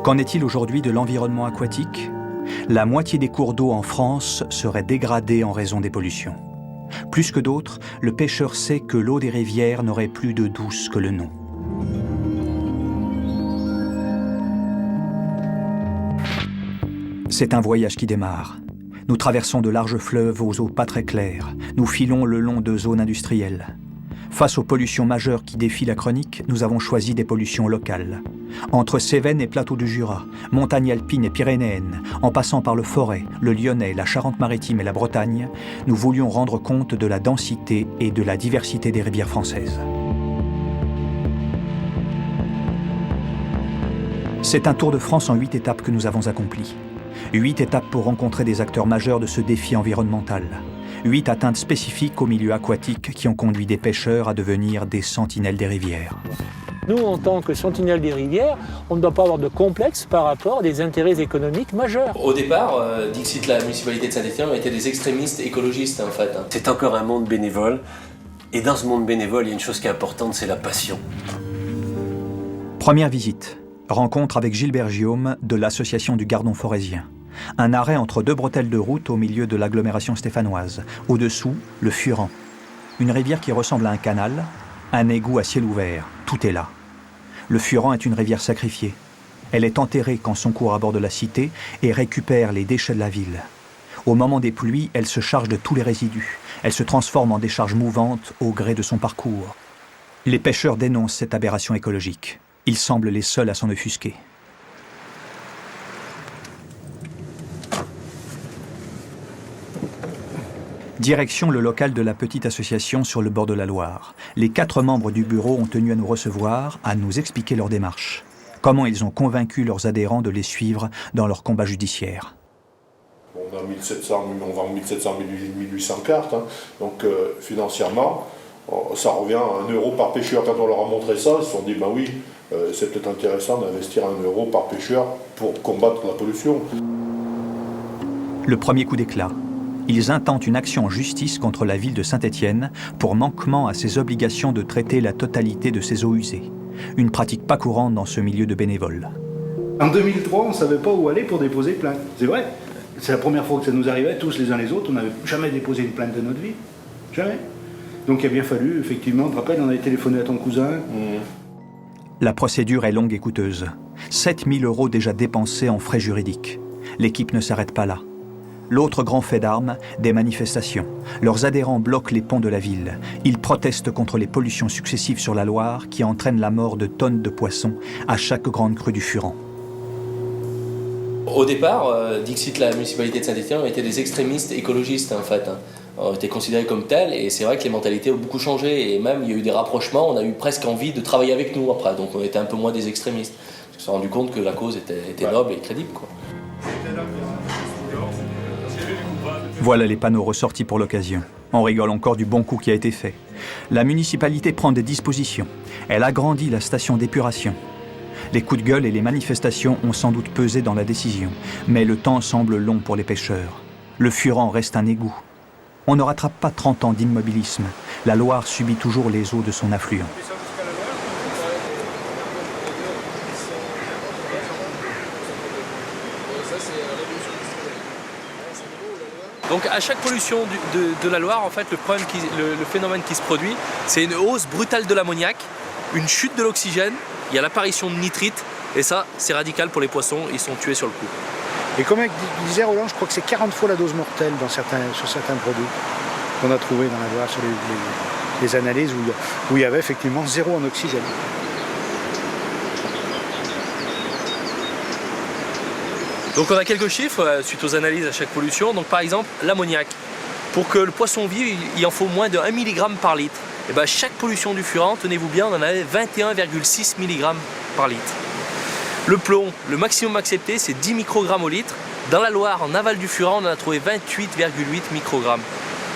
Qu'en est-il aujourd'hui de l'environnement aquatique ? La moitié des cours d'eau en France seraient dégradés en raison des pollutions. Plus que d'autres, le pêcheur sait que l'eau des rivières n'aurait plus de douce que le nom. C'est un voyage qui démarre. Nous traversons de larges fleuves aux eaux pas très claires. Nous filons le long de zones industrielles. Face aux pollutions majeures qui défient la chronique, nous avons choisi des pollutions locales. Entre Cévennes et plateaux du Jura, montagnes alpines et pyrénéennes, en passant par le Forez, le Lyonnais, la Charente-Maritime et la Bretagne, nous voulions rendre compte de la densité et de la diversité des rivières françaises. C'est un tour de France en 8 étapes que nous avons accompli. 8 étapes pour rencontrer des acteurs majeurs de ce défi environnemental. 8 atteintes spécifiques au milieu aquatique qui ont conduit des pêcheurs à devenir des sentinelles des rivières. Nous, en tant que sentinelles des rivières, on ne doit pas avoir de complexe par rapport à des intérêts économiques majeurs. Au départ, Dixit, la municipalité de Saint-Étienne, étaient des extrémistes écologistes en fait. C'est encore un monde bénévole. Et dans ce monde bénévole, il y a une chose qui est importante, c'est la passion. Première visite. Rencontre avec Gilbert Guillaume de l'association du Gardon forésien. Un arrêt entre deux bretelles de route au milieu de l'agglomération stéphanoise. Au-dessous, le Furan. Une rivière qui ressemble à un canal, un égout à ciel ouvert. Tout est là. Le Furan est une rivière sacrifiée. Elle est enterrée quand son cours aborde la cité et récupère les déchets de la ville. Au moment des pluies, elle se charge de tous les résidus. Elle se transforme en décharge mouvante au gré de son parcours. Les pêcheurs dénoncent cette aberration écologique. Ils semblent les seuls à s'en offusquer. Direction le local de la petite association sur le bord de la Loire. Les 4 membres du bureau ont tenu à nous recevoir, à nous expliquer leur démarche. Comment ils ont convaincu leurs adhérents de les suivre dans leur combat judiciaire. On vend 1700, 1800 cartes, hein. Donc financièrement, ça revient à 1 euro par pêcheur. Quand on leur a montré ça, ils se sont dit, ben oui, c'est peut-être intéressant d'investir 1 euro par pêcheur pour combattre la pollution. Le premier coup d'éclat. Ils intentent une action en justice contre la ville de Saint-Étienne pour manquement à ses obligations de traiter la totalité de ses eaux usées. Une pratique pas courante dans ce milieu de bénévoles. En 2003, on ne savait pas où aller pour déposer plainte. C'est vrai. C'est la première fois que ça nous arrivait, tous les uns les autres. On n'avait jamais déposé une plainte de notre vie. Jamais. Donc il a bien fallu, effectivement, tu te rappelles, on avait téléphoné à ton cousin. La procédure est longue et coûteuse. 7 000 € déjà dépensés en frais juridiques. L'équipe ne s'arrête pas là. L'autre grand fait d'armes, des manifestations. Leurs adhérents bloquent les ponts de la ville. Ils protestent contre les pollutions successives sur la Loire qui entraînent la mort de tonnes de poissons à chaque grande crue du Furan. Au départ, Dixit, la municipalité de Saint-Étienne, étaient des extrémistes écologistes en fait. On était considérés comme tels et c'est vrai que les mentalités ont beaucoup changé et même il y a eu des rapprochements, on a eu presque envie de travailler avec nous après, donc on était un peu moins des extrémistes. On s'est rendu compte que la cause était noble et crédible, quoi. Voilà les panneaux ressortis pour l'occasion. On rigole encore du bon coup qui a été fait. La municipalité prend des dispositions. Elle agrandit la station d'épuration. Les coups de gueule et les manifestations ont sans doute pesé dans la décision. Mais le temps semble long pour les pêcheurs. Le Furan reste un égout. On ne rattrape pas 30 ans d'immobilisme. La Loire subit toujours les eaux de son affluent. Donc à chaque pollution de la Loire, en fait, le phénomène qui se produit, c'est une hausse brutale de l'ammoniac, une chute de l'oxygène, il y a l'apparition de nitrites, et ça, c'est radical pour les poissons, ils sont tués sur le coup. Et comme disait Roland, je crois que c'est 40 fois la dose mortelle sur certains produits qu'on a trouvés dans la Loire, sur les analyses où il y avait effectivement 0 en oxygène. Donc on a quelques chiffres suite aux analyses à chaque pollution. Donc par exemple, l'ammoniac. Pour que le poisson vive, il en faut moins de 1 mg par litre. Et bien chaque pollution du Furan, tenez-vous bien, on en avait 21,6 mg par litre. Le plomb, le maximum accepté, c'est 10 microgrammes au litre. Dans la Loire, en aval du Furan, on en a trouvé 28,8 microgrammes.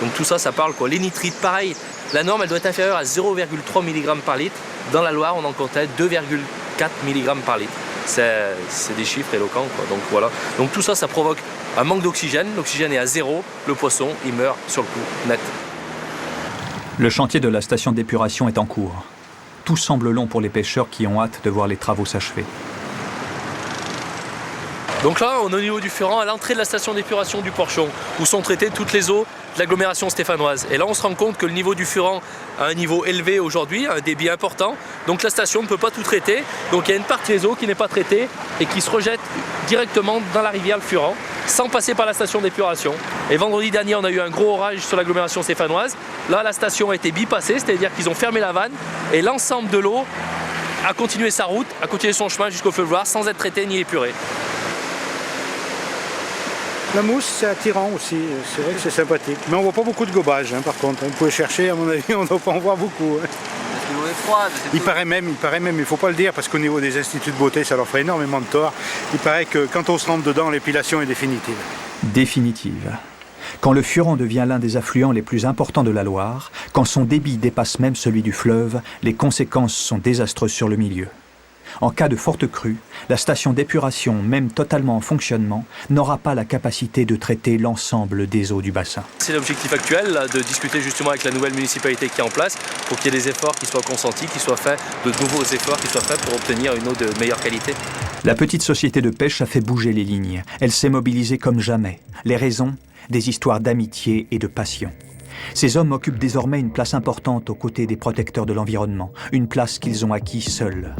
Donc tout ça, ça parle quoi. Les nitrites, pareil, la norme, elle doit être inférieure à 0,3 mg par litre. Dans la Loire, on en comptait 2,4 mg par litre. C'est des chiffres éloquents, quoi. Donc voilà. Donc tout ça, ça provoque un manque d'oxygène. L'oxygène est à 0, le poisson, il meurt sur le coup, net. Le chantier de la station d'épuration est en cours. Tout semble long pour les pêcheurs qui ont hâte de voir les travaux s'achever. Donc là, on est au niveau du Furan, à l'entrée de la station d'épuration du Porchon, où sont traitées toutes les eaux de l'agglomération stéphanoise. Et là, on se rend compte que le niveau du Furan a un niveau élevé aujourd'hui, un débit important. Donc la station ne peut pas tout traiter. Donc il y a une partie des eaux qui n'est pas traitée et qui se rejette directement dans la rivière le Furan, sans passer par la station d'épuration. Et vendredi dernier, on a eu un gros orage sur l'agglomération stéphanoise. Là, la station a été bipassée, c'est-à-dire qu'ils ont fermé la vanne et l'ensemble de l'eau a continué sa route, a continué son chemin jusqu'au fleuve sans être traité ni épuré. La mousse, c'est attirant aussi, c'est vrai que c'est sympathique. Mais on voit pas beaucoup de gobage, par contre. Vous pouvez chercher, à mon avis, on ne doit pas en voir beaucoup. L'eau est froide. Il paraît même, il ne faut pas le dire, parce qu'au niveau des instituts de beauté, ça leur ferait énormément de tort. Il paraît que quand on se rentre dedans, l'épilation est définitive. Définitive. Quand le Furan devient l'un des affluents les plus importants de la Loire, quand son débit dépasse même celui du fleuve, les conséquences sont désastreuses sur le milieu. En cas de forte crue, la station d'épuration, même totalement en fonctionnement, n'aura pas la capacité de traiter l'ensemble des eaux du bassin. C'est l'objectif actuel, là, de discuter justement avec la nouvelle municipalité qui est en place pour qu'il y ait des efforts qui soient consentis, qu'il soit fait, de nouveaux efforts qui soient faits pour obtenir une eau de meilleure qualité. La petite société de pêche a fait bouger les lignes. Elle s'est mobilisée comme jamais. Les raisons ? Des histoires d'amitié et de passion. Ces hommes occupent désormais une place importante aux côtés des protecteurs de l'environnement, une place qu'ils ont acquis seuls.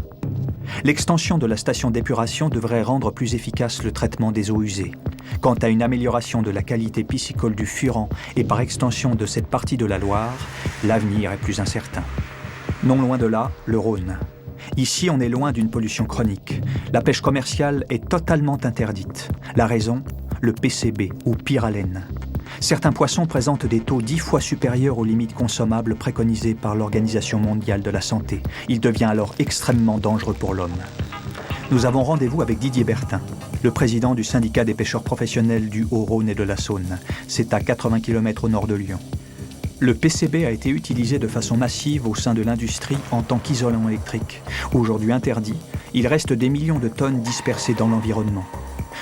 L'extension de la station d'épuration devrait rendre plus efficace le traitement des eaux usées. Quant à une amélioration de la qualité piscicole du Furan et par extension de cette partie de la Loire, l'avenir est plus incertain. Non loin de là, le Rhône. Ici, on est loin d'une pollution chronique. La pêche commerciale est totalement interdite. La raison ? Le PCB ou pyralène. Certains poissons présentent des taux 10 fois supérieurs aux limites consommables préconisées par l'Organisation mondiale de la santé. Il devient alors extrêmement dangereux pour l'homme. Nous avons rendez-vous avec Didier Bertin, le président du syndicat des pêcheurs professionnels du Haut-Rhône et de la Saône. C'est à 80 km au nord de Lyon. Le PCB a été utilisé de façon massive au sein de l'industrie en tant qu'isolant électrique. Aujourd'hui interdit, il reste des millions de tonnes dispersées dans l'environnement.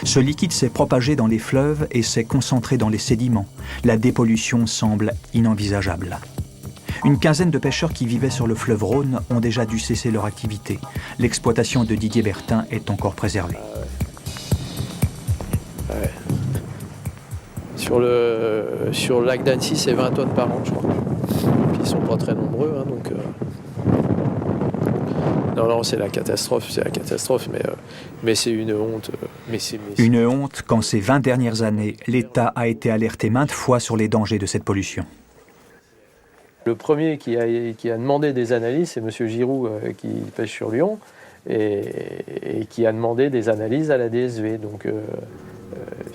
Ce liquide s'est propagé dans les fleuves et s'est concentré dans les sédiments. La dépollution semble inenvisageable. Une quinzaine de pêcheurs qui vivaient sur le fleuve Rhône ont déjà dû cesser leur activité. L'exploitation de Didier Bertin est encore préservée. Ouais. Sur le lac d'Annecy, c'est 20 tonnes par an, je crois. Puis ils sont pas très nombreux, donc... Non, c'est la catastrophe, mais c'est une honte. Une honte quand ces 20 dernières années, l'État a été alerté maintes fois sur les dangers de cette pollution. Le premier qui a demandé des analyses, c'est M. Giroux qui pêche sur Lyon, et qui a demandé des analyses à la DSV. Donc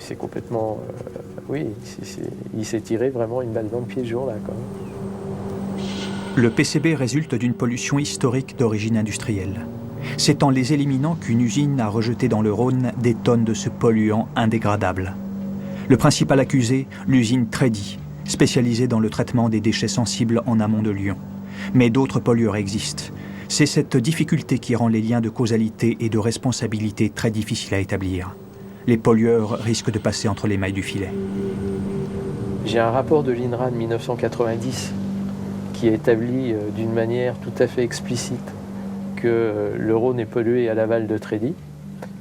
c'est complètement... oui, il s'est tiré vraiment une balle dans le pied ce jour-là, quand même. Le PCB résulte d'une pollution historique d'origine industrielle. C'est en les éliminant qu'une usine a rejeté dans le Rhône des tonnes de ce polluant indégradable. Le principal accusé, l'usine Trédi, spécialisée dans le traitement des déchets sensibles en amont de Lyon. Mais d'autres pollueurs existent. C'est cette difficulté qui rend les liens de causalité et de responsabilité très difficiles à établir. Les pollueurs risquent de passer entre les mailles du filet. J'ai un rapport de l'INRA de 1990 qui établit d'une manière tout à fait explicite que le Rhône est pollué à l'aval de Trédi,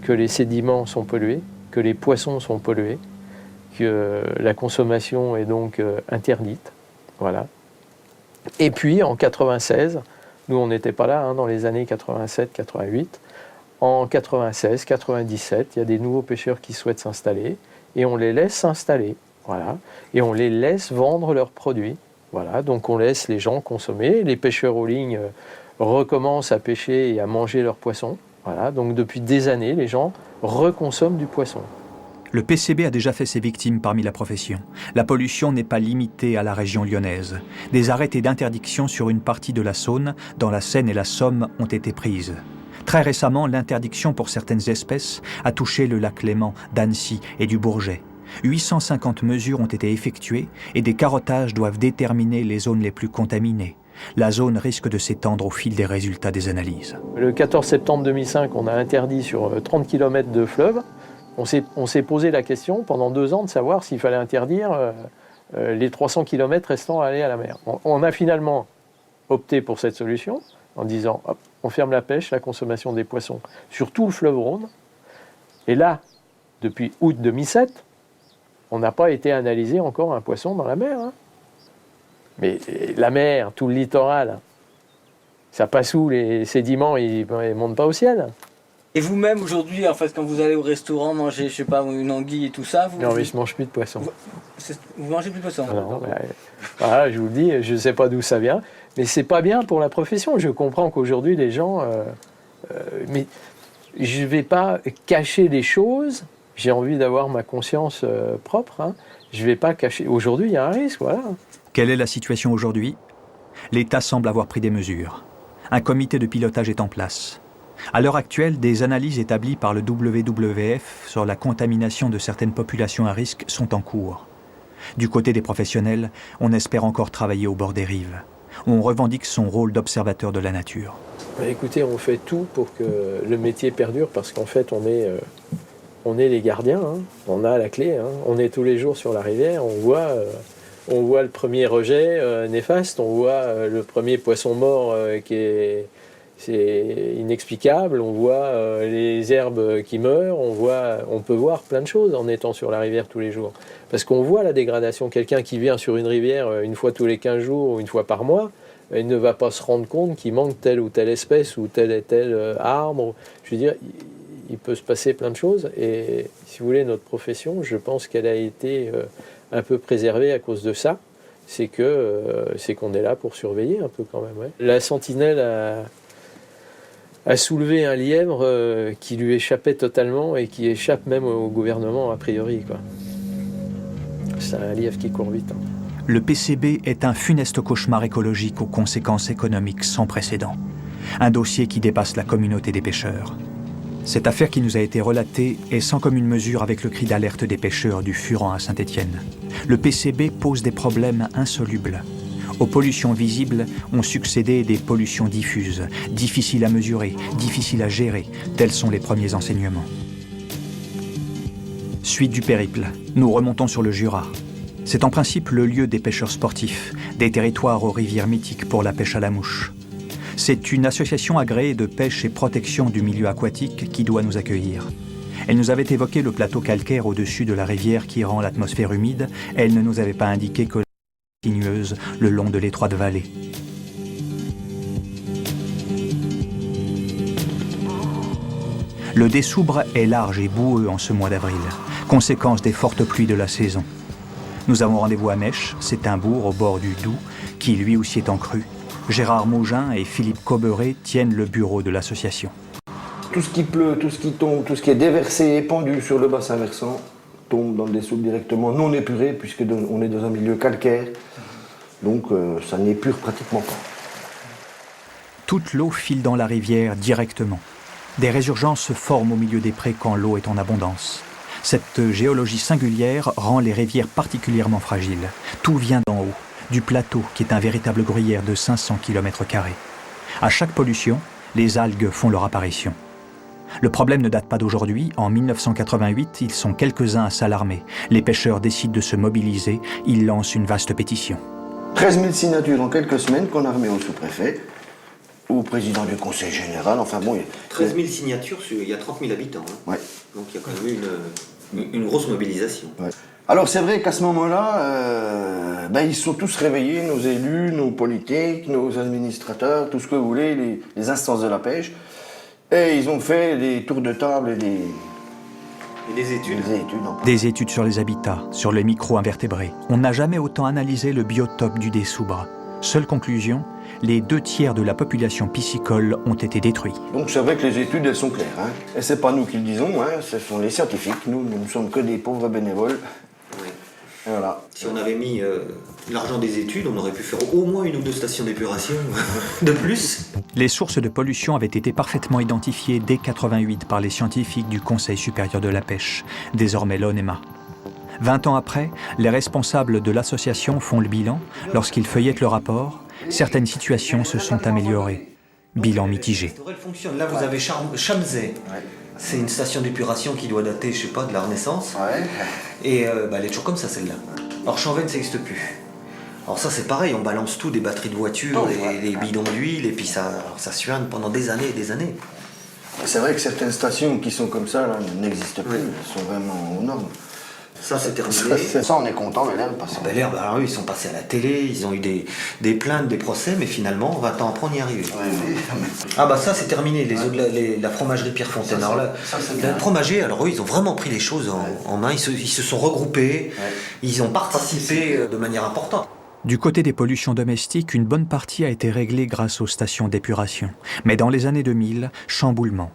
que les sédiments sont pollués, que les poissons sont pollués, que la consommation est donc interdite. Voilà. Et puis en 96, nous on n'était pas là dans les années 87-88, en 96-97, il y a des nouveaux pêcheurs qui souhaitent s'installer et on les laisse s'installer. Voilà. Et on les laisse vendre leurs produits. Voilà, donc on laisse les gens consommer, les pêcheurs aux lignes recommencent à pêcher et à manger leurs poissons. Voilà, donc depuis des années, les gens reconsomment du poisson. Le PCB a déjà fait ses victimes parmi la profession. La pollution n'est pas limitée à la région lyonnaise. Des arrêtés d'interdiction sur une partie de la Saône, dans la Seine et la Somme, ont été prises. Très récemment, l'interdiction pour certaines espèces a touché le lac Léman, d'Annecy et du Bourget. 850 mesures ont été effectuées et des carottages doivent déterminer les zones les plus contaminées. La zone risque de s'étendre au fil des résultats des analyses. Le 14 septembre 2005, on a interdit sur 30 km de fleuve. On s'est posé la question pendant 2 ans de savoir s'il fallait interdire les 300 km restant à aller à la mer. On a finalement opté pour cette solution, en disant hop, on ferme la pêche, la consommation des poissons sur tout le fleuve Rhône. Et là, depuis août 2007, on n'a pas été analyser encore un poisson dans la mer. Hein. Mais la mer, tout le littoral, ça passe où? Les sédiments, ils ne montent pas au ciel. Et vous-même, aujourd'hui, en fait, quand vous allez au restaurant manger, je sais pas, une anguille et tout ça, vous... Non, mais je ne mange plus de poisson. Vous mangez plus de poisson? Non, voilà, je vous le dis, je ne sais pas d'où ça vient, mais c'est pas bien pour la profession. Je comprends qu'aujourd'hui, les gens... mais je ne vais pas cacher les choses. J'ai envie d'avoir ma conscience propre. Hein. Je ne vais pas cacher... Aujourd'hui, il y a un risque, voilà. Quelle est la situation aujourd'hui? L'État semble avoir pris des mesures. Un comité de pilotage est en place. À l'heure actuelle, des analyses établies par le WWF sur la contamination de certaines populations à risque sont en cours. Du côté des professionnels, on espère encore travailler au bord des rives. On revendique son rôle d'observateur de la nature. Écoutez, on fait tout pour que le métier perdure parce qu'en fait, on est les gardiens. Hein. On a la clé. Hein. On est tous les jours sur la rivière. On voit le premier rejet néfaste. On voit le premier poisson mort c'est inexplicable, on voit les herbes qui meurent, on peut voir plein de choses en étant sur la rivière tous les jours. Parce qu'on voit la dégradation. Quelqu'un qui vient sur une rivière une fois tous les 15 jours ou une fois par mois, il ne va pas se rendre compte qu'il manque telle ou telle espèce ou tel et tel arbre. Je veux dire, il peut se passer plein de choses. Et si vous voulez, notre profession, je pense qu'elle a été un peu préservée à cause de ça. C'est qu'on est là pour surveiller un peu quand même. Ouais. La sentinelle a soulevé un lièvre qui lui échappait totalement et qui échappe même au gouvernement a priori, quoi. C'est un lièvre qui court vite. Hein. Le PCB est un funeste cauchemar écologique aux conséquences économiques sans précédent. Un dossier qui dépasse la communauté des pêcheurs. Cette affaire qui nous a été relatée est sans commune mesure avec le cri d'alerte des pêcheurs du Furan à Saint-Étienne. Le PCB pose des problèmes insolubles. Aux pollutions visibles ont succédé des pollutions diffuses, difficiles à mesurer, difficiles à gérer, tels sont les premiers enseignements. Suite du périple, nous remontons sur le Jura. C'est en principe le lieu des pêcheurs sportifs, des territoires aux rivières mythiques pour la pêche à la mouche. C'est une association agréée de pêche et protection du milieu aquatique qui doit nous accueillir. Elle nous avait évoqué le plateau calcaire au-dessus de la rivière qui rend l'atmosphère humide. Elle ne nous avait pas indiqué que sinueuse le long de l'étroite vallée. Le Dessoubre est large et boueux en ce mois d'avril, conséquence des fortes pluies de la saison. Nous avons rendez-vous à Mèche, c'est un bourg au bord du Doubs, qui lui aussi est en crue. Gérard Mougin et Philippe Coberet tiennent le bureau de l'association. Tout ce qui pleut, tout ce qui tombe, tout ce qui est déversé et épandu sur le bassin versant tombe dans le Dessoubre directement, non épuré, puisqu'on est dans un milieu calcaire. Donc ça n'épure pratiquement pas. Toute l'eau file dans la rivière directement. Des résurgences se forment au milieu des prés quand l'eau est en abondance. Cette géologie singulière rend les rivières particulièrement fragiles. Tout vient d'en haut, du plateau qui est un véritable gruyère de 500 km². À chaque pollution, les algues font leur apparition. Le problème ne date pas d'aujourd'hui. En 1988, ils sont quelques-uns à s'alarmer. Les pêcheurs décident de se mobiliser. Ils lancent une vaste pétition. 13 000 signatures en quelques semaines qu'on a remis au sous-préfet, au président du conseil général, enfin bon... 13 000 signatures, il y a 30 000 habitants. Hein. Ouais. Donc il y a quand même eu une grosse mobilisation. Ouais. Alors c'est vrai qu'à ce moment-là, ils sont tous réveillés, nos élus, nos politiques, nos administrateurs, tout ce que vous voulez, les instances de la pêche, et ils ont fait des tours de table et des... Et des études. Des études sur les habitats, sur les micro-invertébrés. On n'a jamais autant analysé le biotope du Dessoubre. Seule conclusion, les 2/3 de la population piscicole ont été détruits. Donc c'est vrai que les études, elles sont claires. Hein. Et c'est pas nous qui le disons, hein, ce sont les scientifiques. Nous ne sommes que des pauvres bénévoles. Oui. Et voilà. Si on avait mis l'argent des études, on aurait pu faire au moins 1 ou 2 stations d'épuration de plus. Les sources de pollution avaient été parfaitement identifiées dès 1988 par les scientifiques du Conseil supérieur de la pêche, désormais l'ONEMA. 20 ans après, les responsables de l'association font le bilan. Lorsqu'ils feuillettent le rapport, certaines situations se sont améliorées. Bilan mitigé. Là, vous avez Chamzay. C'est une station d'épuration qui doit dater, je sais pas, de la Renaissance. Ouais. Et elle est toujours comme ça, celle-là. Alors Chamvenne, ça n'existe plus. Alors ça c'est pareil, on balance tout, des batteries de voitures, des bidons d'huile, et puis ça suinte pendant des années et des années. C'est vrai que certaines stations qui sont comme ça là, n'existent plus, elles sont vraiment aux normes. Ça c'est terminé. Ça on est content, mais l'herbe passe. L'herbe, alors eux, ils sont passés à la télé, ils ont eu des plaintes, des procès, mais finalement 20 ans après on y est arrivé. Ah bah ça c'est terminé, la fromagerie Pierrefontaine. Alors là, le fromager, alors eux ils ont vraiment pris les choses en main, ils se sont regroupés, ils ont participé de manière importante. Du côté des pollutions domestiques, une bonne partie a été réglée grâce aux stations d'épuration. Mais dans les années 2000, chamboulement.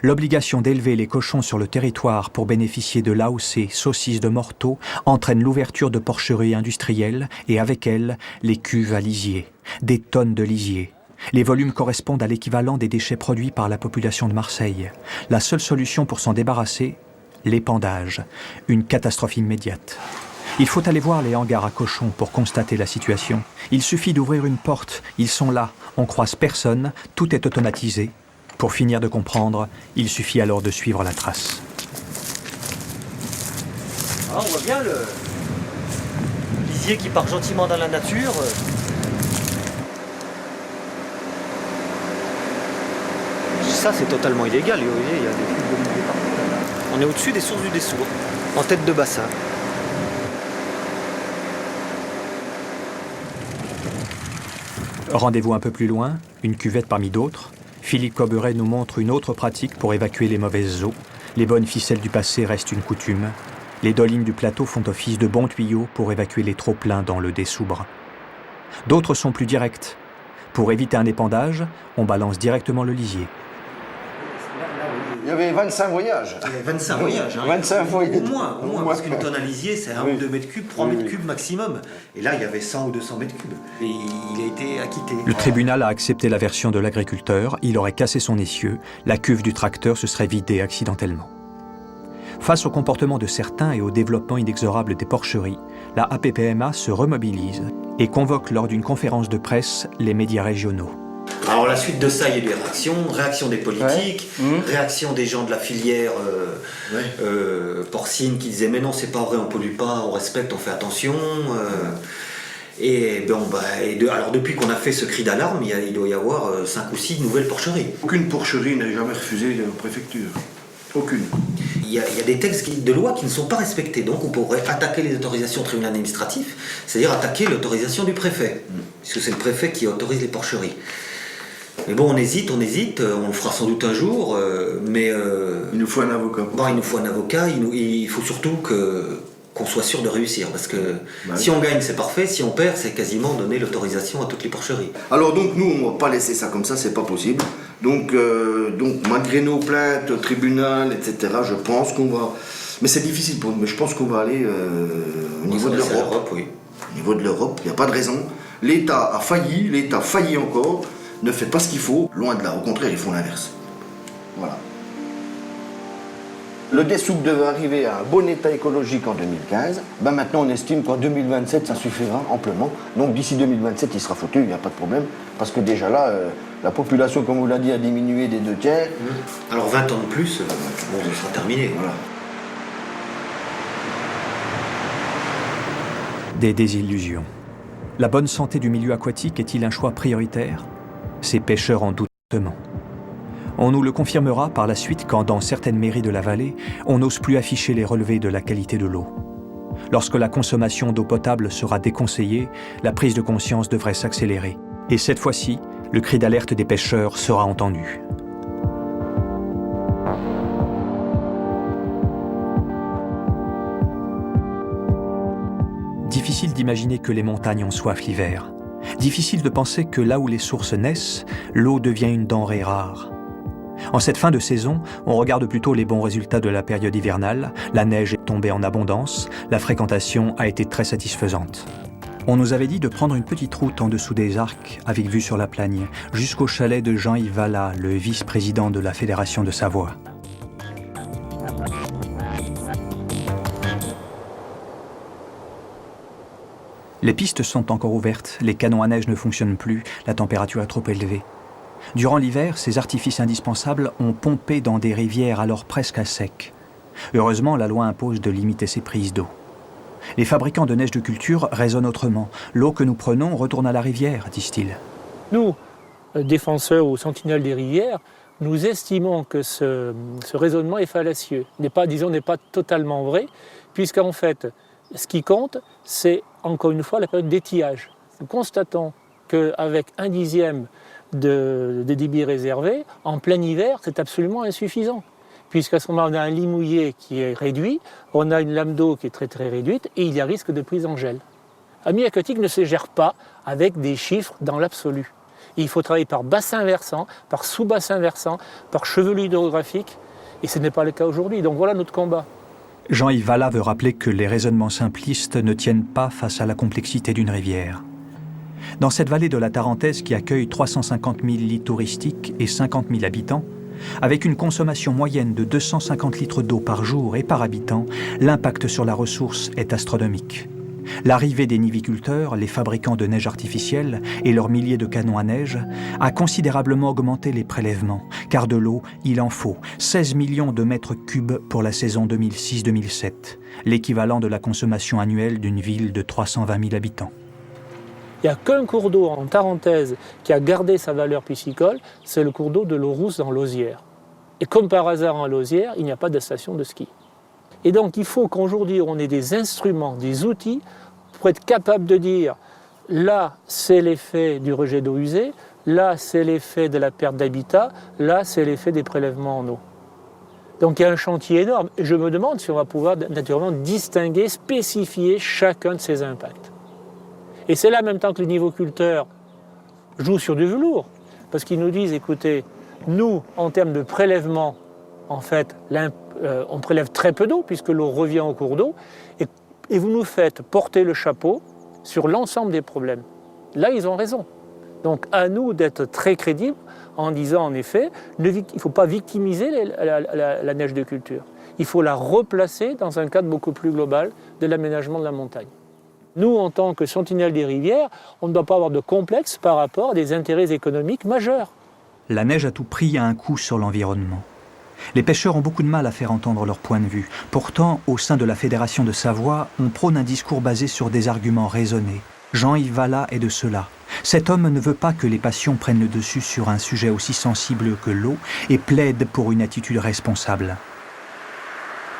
L'obligation d'élever les cochons sur le territoire pour bénéficier de l'AOC saucisses de Morteau entraîne l'ouverture de porcheries industrielles et avec elles, les cuves à lisier. Des tonnes de lisier. Les volumes correspondent à l'équivalent des déchets produits par la population de Marseille. La seule solution pour s'en débarrasser, l'épandage. Une catastrophe immédiate. Il faut aller voir les hangars à cochons pour constater la situation. Il suffit d'ouvrir une porte, ils sont là, on croise personne, tout est automatisé. Pour finir de comprendre, il suffit alors de suivre la trace. Ah, on voit bien le lisier qui part gentiment dans la nature. Ça, c'est totalement illégal. Vous voyez, il y a des fuites de lisier partout. On est au-dessus des sources du Dessour, en tête de bassin. Rendez-vous un peu plus loin, une cuvette parmi d'autres. Philippe Coberet nous montre une autre pratique pour évacuer les mauvaises eaux. Les bonnes ficelles du passé restent une coutume. Les dolines du plateau font office de bons tuyaux pour évacuer les trop-pleins dans le Dessoubre. D'autres sont plus directes. Pour éviter un épandage, on balance directement le lisier. Il y avait 25 voyages. Il y avait 25 voyages. Hein. 25 voyages. Au moins, parce qu'une tonne à lisier, c'est 1 ou 2 mètres cubes, 3 mètres cubes maximum. Et là, il y avait 100 ou 200 mètres cubes. Et il a été acquitté. Le tribunal a accepté la version de l'agriculteur, il aurait cassé son essieu, la cuve du tracteur se serait vidée accidentellement. Face au comportement de certains et au développement inexorable des porcheries, la APPMA se remobilise et convoque lors d'une conférence de presse les médias régionaux. Alors la suite de ça, il y a eu des réactions des politiques, réaction des gens de la filière porcine qui disaient mais non c'est pas vrai, on pollue pas, on respecte, on fait attention. Alors depuis qu'on a fait ce cri d'alarme, il doit y avoir 5 ou 6 nouvelles porcheries. Aucune porcherie n'a jamais refusé la préfecture. Aucune. Il y a des textes de loi qui ne sont pas respectés, donc on pourrait attaquer les autorisations au tribunal administratif, c'est-à-dire attaquer l'autorisation du préfet, puisque c'est le préfet qui autorise les porcheries. Mais bon, on hésite, on le fera sans doute un jour, mais... il nous faut un avocat. Il nous faut un avocat, il faut surtout qu'on soit sûr de réussir, parce que si on gagne, c'est parfait, si on perd, c'est quasiment donner l'autorisation à toutes les porcheries. Alors donc nous, on ne va pas laisser ça comme ça, c'est pas possible. Donc malgré nos plaintes au tribunal, etc., je pense qu'on va... Mais c'est difficile pour nous, mais je pense qu'on va aller au niveau de l'Europe. Oui. Au niveau de l'Europe, il n'y a pas de raison. L'État a failli, l'État faillit encore, ne fait pas ce qu'il faut, loin de là, au contraire, ils font l'inverse. Voilà. Le Dessoubre devait arriver à un bon état écologique en 2015. Maintenant, on estime qu'en 2027, ça suffira amplement. Donc d'ici 2027, il sera foutu, il n'y a pas de problème. Parce que déjà là, la population, comme vous l'a dit, a diminué des 2 tiers. Alors 20 ans de plus, ce sera terminé. Voilà. Des désillusions. La bonne santé du milieu aquatique est-il un choix prioritaire ? Ces pêcheurs en doutent fortement. On nous le confirmera par la suite quand, dans certaines mairies de la vallée, on n'ose plus afficher les relevés de la qualité de l'eau. Lorsque la consommation d'eau potable sera déconseillée, la prise de conscience devrait s'accélérer. Et cette fois-ci, le cri d'alerte des pêcheurs sera entendu. Difficile d'imaginer que les montagnes ont soif l'hiver. Difficile de penser que là où les sources naissent, l'eau devient une denrée rare. En cette fin de saison, on regarde plutôt les bons résultats de la période hivernale. La neige est tombée en abondance, la fréquentation a été très satisfaisante. On nous avait dit de prendre une petite route en dessous des arcs, avec vue sur la Plagne, jusqu'au chalet de Jean-Yves Vallat, le vice-président de la Fédération de Savoie. Les pistes sont encore ouvertes, les canons à neige ne fonctionnent plus, la température est trop élevée. Durant l'hiver, ces artifices indispensables ont pompé dans des rivières alors presque à sec. Heureusement, la loi impose de limiter ces prises d'eau. Les fabricants de neige de culture raisonnent autrement. L'eau que nous prenons retourne à la rivière, disent-ils. Nous, défenseurs ou sentinelles des rivières, nous estimons que ce raisonnement est fallacieux, n'est pas totalement vrai, puisqu'en fait, ce qui compte, c'est encore une fois la période d'étiage. Nous constatons qu'avec 1/10 de débit réservé, en plein hiver, c'est absolument insuffisant. Puisqu'à ce moment-là, on a un lit mouillé qui est réduit, on a une lame d'eau qui est très très réduite, et il y a risque de prise en gel. Un milieu aquatique ne se gère pas avec des chiffres dans l'absolu. Il faut travailler par bassin versant, par sous-bassin versant, par chevelu hydrographique, et ce n'est pas le cas aujourd'hui. Donc voilà notre combat. Jean-Yves Vallat veut rappeler que les raisonnements simplistes ne tiennent pas face à la complexité d'une rivière. Dans cette vallée de la Tarentaise qui accueille 350 000 lits touristiques et 50 000 habitants, avec une consommation moyenne de 250 litres d'eau par jour et par habitant, l'impact sur la ressource est astronomique. L'arrivée des niviculteurs, les fabricants de neige artificielle et leurs milliers de canons à neige a considérablement augmenté les prélèvements, car de l'eau, il en faut 16 millions de mètres cubes pour la saison 2006-2007, l'équivalent de la consommation annuelle d'une ville de 320 000 habitants. Il n'y a qu'un cours d'eau en Tarentaise qui a gardé sa valeur piscicole, c'est le cours d'eau de l'eau Rousse dans l'Auzière. Et comme par hasard en Lauzière, il n'y a pas de station de ski. Et donc il faut qu'aujourd'hui on ait des instruments, des outils pour être capable de dire là c'est l'effet du rejet d'eau usée, là c'est l'effet de la perte d'habitat, là c'est l'effet des prélèvements en eau. Donc il y a un chantier énorme et je me demande si on va pouvoir naturellement distinguer, spécifier chacun de ces impacts. Et c'est là en même temps que les nivoculteurs jouent sur du velours, parce qu'ils nous disent écoutez, nous en termes de prélèvement, en fait, on prélève très peu d'eau puisque l'eau revient au cours d'eau et vous nous faites porter le chapeau sur l'ensemble des problèmes. Là, ils ont raison. Donc à nous d'être très crédibles en disant en effet, il ne faut pas victimiser la neige de culture. Il faut la replacer dans un cadre beaucoup plus global de l'aménagement de la montagne. Nous, en tant que sentinelles des rivières, on ne doit pas avoir de complexe par rapport à des intérêts économiques majeurs. La neige à tout prix a un coût sur l'environnement. Les pêcheurs ont beaucoup de mal à faire entendre leur point de vue. Pourtant, au sein de la Fédération de Savoie, on prône un discours basé sur des arguments raisonnés. Jean-Yves Vallat est de ceux-là. Cet homme ne veut pas que les passions prennent le dessus sur un sujet aussi sensible que l'eau et plaide pour une attitude responsable.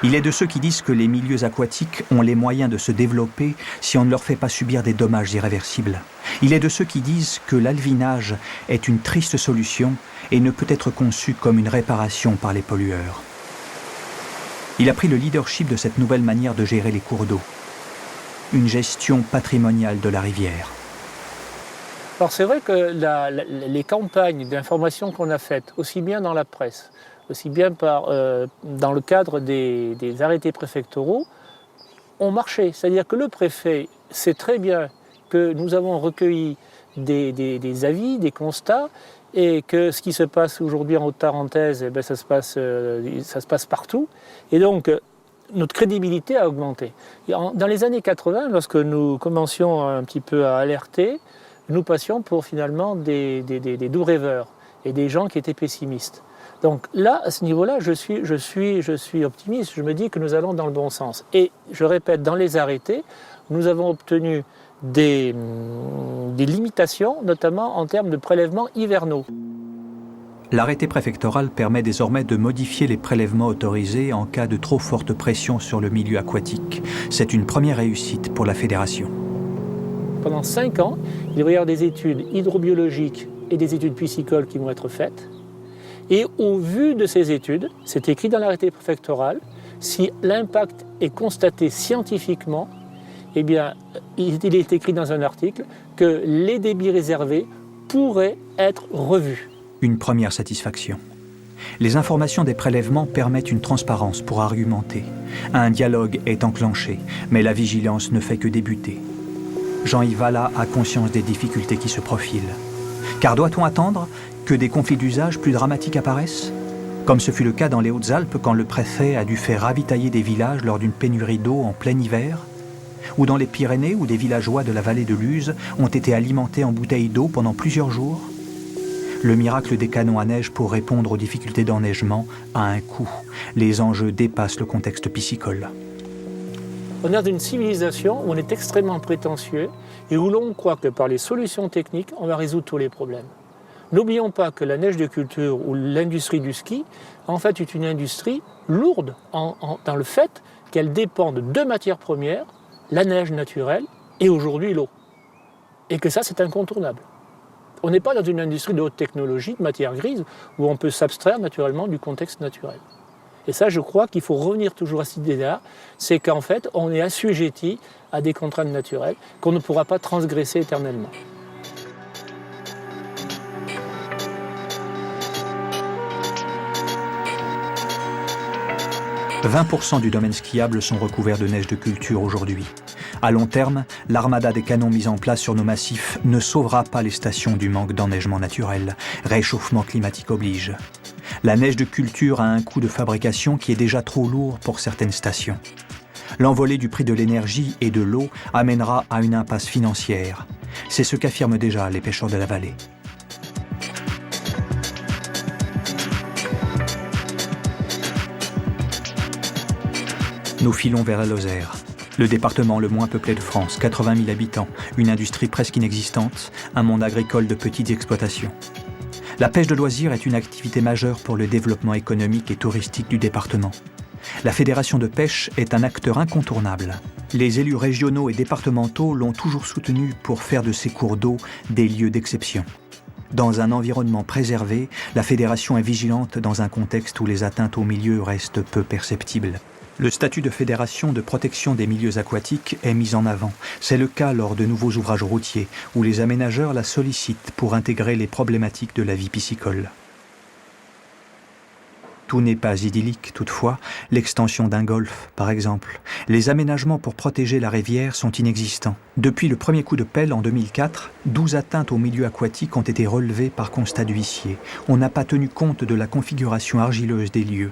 Il est de ceux qui disent que les milieux aquatiques ont les moyens de se développer si on ne leur fait pas subir des dommages irréversibles. Il est de ceux qui disent que l'alvinage est une triste solution et ne peut être conçu comme une réparation par les pollueurs. Il a pris le leadership de cette nouvelle manière de gérer les cours d'eau. Une gestion patrimoniale de la rivière. Alors c'est vrai que les campagnes d'information qu'on a faites, aussi bien dans la presse, aussi bien dans le cadre des arrêtés préfectoraux, ont marché. C'est-à-dire que le préfet sait très bien que nous avons recueilli des avis, des constats, et que ce qui se passe aujourd'hui en Haute-Tarentaise, ça se passe partout. Et donc, notre crédibilité a augmenté. Dans les années 80, lorsque nous commencions un petit peu à alerter, nous passions pour finalement des doux rêveurs et des gens qui étaient pessimistes. Donc là, à ce niveau-là, je suis optimiste. Je me dis que nous allons dans le bon sens. Et je répète, dans les arrêtés, nous avons obtenu des limitations, notamment en termes de prélèvements hivernaux. L'arrêté préfectoral permet désormais de modifier les prélèvements autorisés en cas de trop forte pression sur le milieu aquatique. C'est une première réussite pour la fédération. Pendant 5 ans, il va y avoir des études hydrobiologiques et des études piscicoles qui vont être faites. Et au vu de ces études, c'est écrit dans l'arrêté préfectoral, si l'impact est constaté scientifiquement, eh bien, il est écrit dans un article que les débits réservés pourraient être revus. Une première satisfaction. Les informations des prélèvements permettent une transparence pour argumenter. Un dialogue est enclenché, mais la vigilance ne fait que débuter. Jean-Yves Vallat a conscience des difficultés qui se profilent. Car doit-on attendre que des conflits d'usage plus dramatiques apparaissent ? Comme ce fut le cas dans les Hautes-Alpes quand le préfet a dû faire ravitailler des villages lors d'une pénurie d'eau en plein hiver ? Ou dans les Pyrénées où des villageois de la vallée de Luz ont été alimentés en bouteilles d'eau pendant plusieurs jours ? Le miracle des canons à neige pour répondre aux difficultés d'enneigement a un coût. Les enjeux dépassent le contexte piscicole. On est dans une civilisation où on est extrêmement prétentieux et où l'on croit que par les solutions techniques, on va résoudre tous les problèmes. N'oublions pas que la neige de culture ou l'industrie du ski, en fait, est une industrie lourde dans le fait qu'elle dépend de deux matières premières, la neige naturelle et aujourd'hui l'eau. Et que ça, c'est incontournable. On n'est pas dans une industrie de haute technologie, de matière grise, où on peut s'abstraire naturellement du contexte naturel. Et ça, je crois qu'il faut revenir toujours à cette idée-là, c'est qu'en fait, on est assujetti à des contraintes naturelles qu'on ne pourra pas transgresser éternellement. « 20% du domaine skiable sont recouverts de neige de culture aujourd'hui. À long terme, l'armada des canons mis en place sur nos massifs ne sauvera pas les stations du manque d'enneigement naturel. Réchauffement climatique oblige. La neige de culture a un coût de fabrication qui est déjà trop lourd pour certaines stations. L'envolée du prix de l'énergie et de l'eau amènera à une impasse financière. C'est ce qu'affirment déjà les pêcheurs de la vallée. Nous filons vers la Lozère, le département le moins peuplé de France, 80 000 habitants, une industrie presque inexistante, un monde agricole de petites exploitations. La pêche de loisirs est une activité majeure pour le développement économique et touristique du département. La fédération de pêche est un acteur incontournable. Les élus régionaux et départementaux l'ont toujours soutenu pour faire de ces cours d'eau des lieux d'exception. Dans un environnement préservé, la fédération est vigilante dans un contexte où les atteintes au milieu restent peu perceptibles. Le statut de fédération de protection des milieux aquatiques est mis en avant. C'est le cas lors de nouveaux ouvrages routiers, où les aménageurs la sollicitent pour intégrer les problématiques de la vie piscicole. Tout n'est pas idyllique, toutefois, l'extension d'un golfe, par exemple. Les aménagements pour protéger la rivière sont inexistants. Depuis le premier coup de pelle en 2004, 12 atteintes aux milieux aquatiques ont été relevées par constat d'huissier. On n'a pas tenu compte de la configuration argileuse des lieux.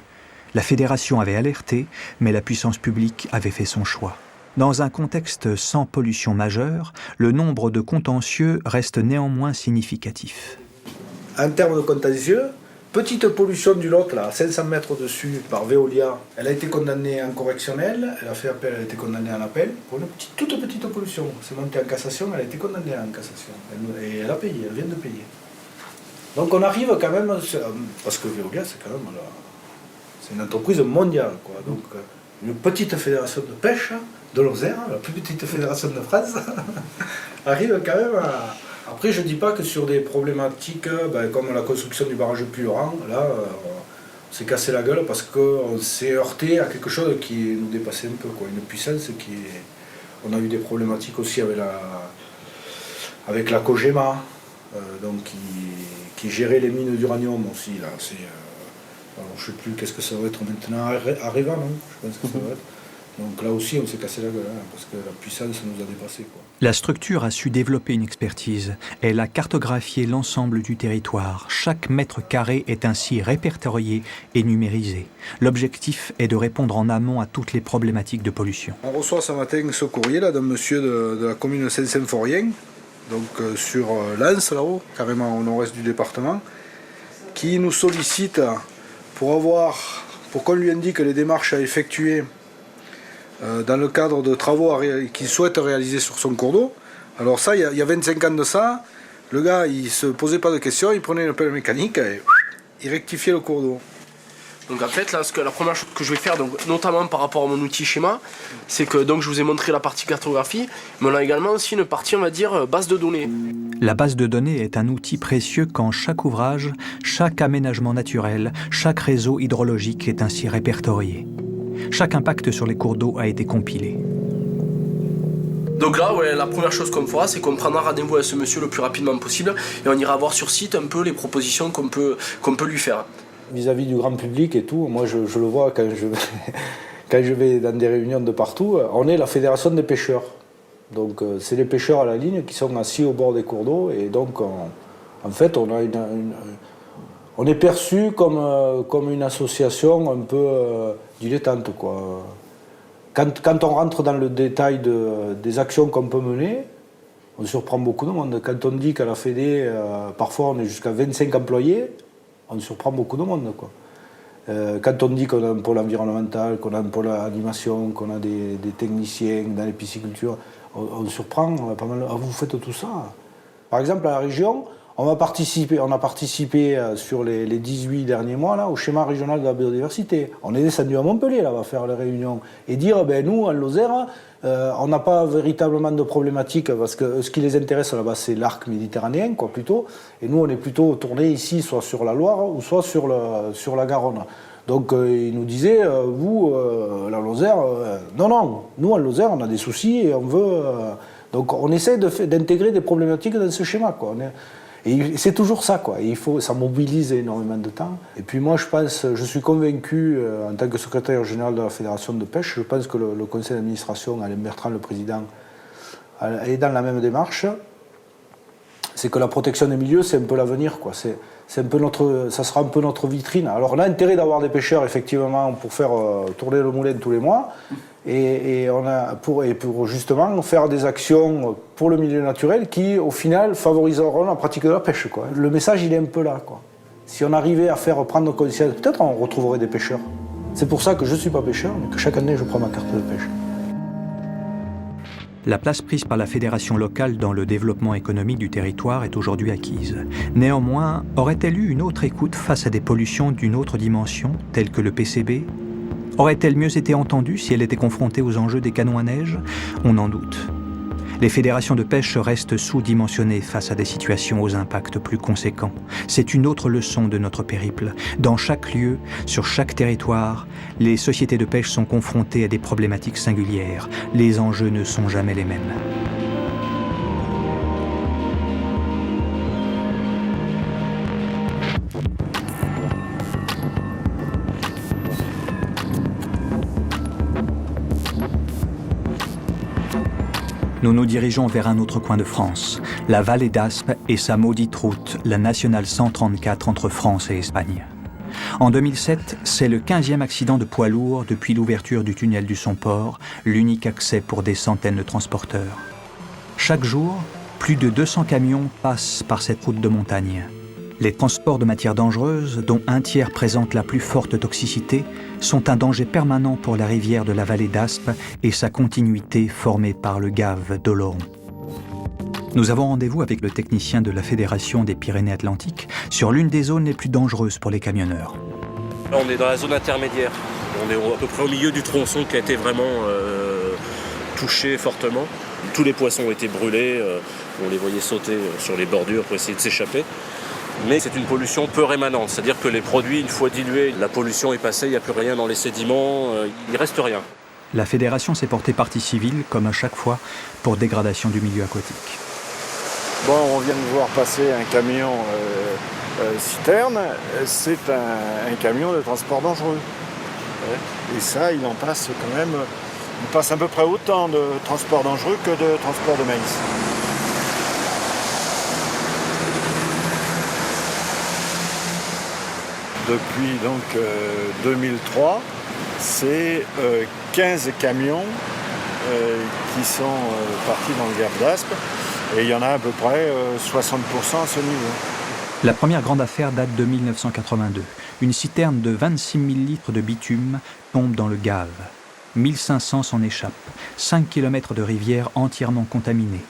La fédération avait alerté, mais la puissance publique avait fait son choix. Dans un contexte sans pollution majeure, le nombre de contentieux reste néanmoins significatif. En termes de contentieux, petite pollution du Lot, là, à 500 mètres au-dessus, par Veolia, elle a été condamnée en correctionnel, elle a fait appel, elle a été condamnée en appel, pour une toute petite pollution. C'est monté en cassation, elle a été condamnée en cassation. Et elle a payé, elle vient de payer. Donc on arrive quand même, parce que Veolia, c'est quand même... C'est une entreprise mondiale, quoi. Donc, une petite fédération de pêche de Lozère, la plus petite fédération de France, arrive quand même à... Après, je ne dis pas que sur des problématiques comme la construction du barrage Puyuran, là, on s'est cassé la gueule parce qu'on s'est heurté à quelque chose qui nous dépassait un peu, quoi. Une puissance qui est... On a eu des problématiques aussi avec la Cogema, donc qui gérait les mines d'uranium aussi, là. Alors, je ne sais plus qu'est-ce que ça va être maintenant, Areva, non? Je pense que ça va être. Donc là aussi, on s'est cassé la gueule, parce que la puissance nous a dépassé, quoi. La structure a su développer une expertise. Elle a cartographié l'ensemble du territoire. Chaque mètre carré est ainsi répertorié et numérisé. L'objectif est de répondre en amont à toutes les problématiques de pollution. On reçoit ce matin ce courrier là d'un monsieur de la commune de Saint-Symphorien, donc sur Lens, là-haut, carrément au nord-est du département, qui nous sollicite pour qu'on lui indique les démarches à effectuer dans le cadre de travaux qu'il souhaite réaliser sur son cours d'eau. Alors ça, il y a 25 ans de ça, le gars, il se posait pas de questions, il prenait une pelle mécanique et il rectifiait le cours d'eau. Donc en fait, là, la première chose que je vais faire, donc, notamment par rapport à mon outil schéma, c'est que donc, je vous ai montré la partie cartographie, mais on a également aussi une partie, on va dire, base de données. La base de données est un outil précieux quand chaque ouvrage, chaque aménagement naturel, chaque réseau hydrologique est ainsi répertorié. Chaque impact sur les cours d'eau a été compilé. Donc là, ouais, la première chose qu'on fera, c'est qu'on prendra rendez-vous avec ce monsieur le plus rapidement possible et on ira voir sur site un peu les propositions qu'on peut lui faire. Vis-à-vis du grand public et tout, moi je le vois quand je vais dans des réunions de partout, on est la fédération des pêcheurs. Donc c'est les pêcheurs à la ligne qui sont assis au bord des cours d'eau et donc en fait on est perçu comme une association un peu dilettante, quoi. Quand on rentre dans le détail des actions qu'on peut mener, on surprend beaucoup de monde. Quand on dit qu'à la Fédé, parfois on est jusqu'à 25 employés, on surprend beaucoup de monde, quoi. Quand on dit qu'on a un pôle environnemental, qu'on a un pôle animation, qu'on a des techniciens dans les piscicultures, on surprend pas mal. Ah, vous faites tout ça? Par exemple, à la région, on a participé sur les 18 derniers mois là, au schéma régional de la biodiversité. On est descendu à Montpellier, là, on va faire les réunions, et dire, nous, en Lozère, on n'a pas véritablement de problématique, parce que ce qui les intéresse là-bas, c'est l'arc méditerranéen, quoi, plutôt. Et nous, on est plutôt tourné ici, soit sur la Loire, ou soit sur la Garonne. Donc, ils nous disaient, vous, la Lozère, non, nous, en Lozère, on a des soucis, et on veut... donc, on essaie d'intégrer des problématiques dans ce schéma, quoi. Et c'est toujours ça, quoi. Ça mobilise énormément de temps. Et puis moi, je suis convaincu, en tant que secrétaire général de la Fédération de pêche, je pense que le conseil d'administration, Alain Bertrand, le président, est dans la même démarche. C'est que la protection des milieux, c'est un peu l'avenir, quoi. Ça sera un peu notre vitrine. Alors, on a intérêt d'avoir des pêcheurs, effectivement, pour faire tourner le moulin tous les mois. Et pour justement faire des actions pour le milieu naturel qui, au final, favoriseront la pratique de la pêche, quoi. Le message, il est un peu là, quoi. Si on arrivait à faire prendre conscience, peut-être on retrouverait des pêcheurs. C'est pour ça que je ne suis pas pêcheur, mais que chaque année, je prends ma carte de pêche. La place prise par la fédération locale dans le développement économique du territoire est aujourd'hui acquise. Néanmoins, aurait-elle eu une autre écoute face à des pollutions d'une autre dimension, telles que le PCB ? Aurait-elle mieux été entendue si elle était confrontée aux enjeux des canons à neige? On en doute. Les fédérations de pêche restent sous-dimensionnées face à des situations aux impacts plus conséquents. C'est une autre leçon de notre périple. Dans chaque lieu, sur chaque territoire, les sociétés de pêche sont confrontées à des problématiques singulières. Les enjeux ne sont jamais les mêmes. Nous nous dirigeons vers un autre coin de France, la vallée d'Aspe et sa maudite route, la nationale 134 entre France et Espagne. En 2007, c'est le 15e accident de poids lourd depuis l'ouverture du tunnel du Somport, l'unique accès pour des centaines de transporteurs. Chaque jour, plus de 200 camions passent par cette route de montagne. Les transports de matières dangereuses, dont un tiers présentent la plus forte toxicité, sont un danger permanent pour la rivière de la vallée d'Aspe et sa continuité formée par le Gave d'Oloron. Nous avons rendez-vous avec le technicien de la Fédération des Pyrénées-Atlantiques sur l'une des zones les plus dangereuses pour les camionneurs. Là, on est dans la zone intermédiaire. On est à peu près au milieu du tronçon qui a été vraiment touché fortement. Tous les poissons ont été brûlés, on les voyait sauter sur les bordures pour essayer de s'échapper. Mais c'est une pollution peu rémanente, c'est-à-dire que les produits, une fois dilués, la pollution est passée, il n'y a plus rien dans les sédiments, il ne reste rien. La fédération s'est portée partie civile, comme à chaque fois, pour dégradation du milieu aquatique. Bon, on vient de voir passer un camion citerne, c'est un camion de transport dangereux. Et ça, il en passe quand même, il passe à peu près autant de transport dangereux que de transport de maïs. Depuis donc 2003, c'est 15 camions qui sont partis dans le Gave d'Aspe et il y en a à peu près 60% à ce niveau. La première grande affaire date de 1982. Une citerne de 26 000 litres de bitume tombe dans le Gave. 1500 s'en échappent. 5 km de rivière entièrement contaminée.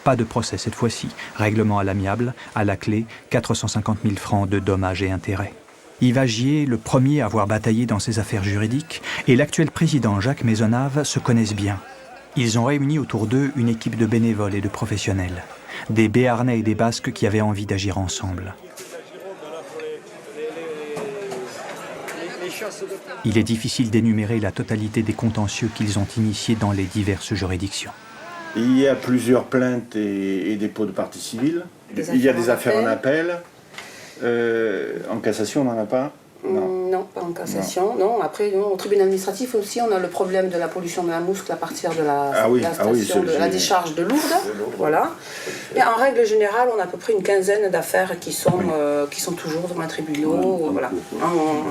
Pas de procès cette fois-ci. Règlement à l'amiable, à la clé, 450 000 francs de dommages et intérêts. Yves Agier, le premier à avoir bataillé dans ces affaires juridiques, et l'actuel président Jacques Maisonnave se connaissent bien. Ils ont réuni autour d'eux une équipe de bénévoles et de professionnels. Des Béarnais et des Basques qui avaient envie d'agir ensemble. Il est difficile d'énumérer la totalité des contentieux qu'ils ont initiés dans les diverses juridictions. Il y a plusieurs plaintes et dépôts de partie civile. Il y a des affaires en appel. En cassation, on n'en a pas? Non, pas en cassation. Non. Après, au tribunal administratif aussi, on a le problème de la pollution de la mousque à partir de la décharge de Lourdes. Voilà. Et en règle générale, on a à peu près une quinzaine d'affaires qui sont toujours devant un tribunal, voilà,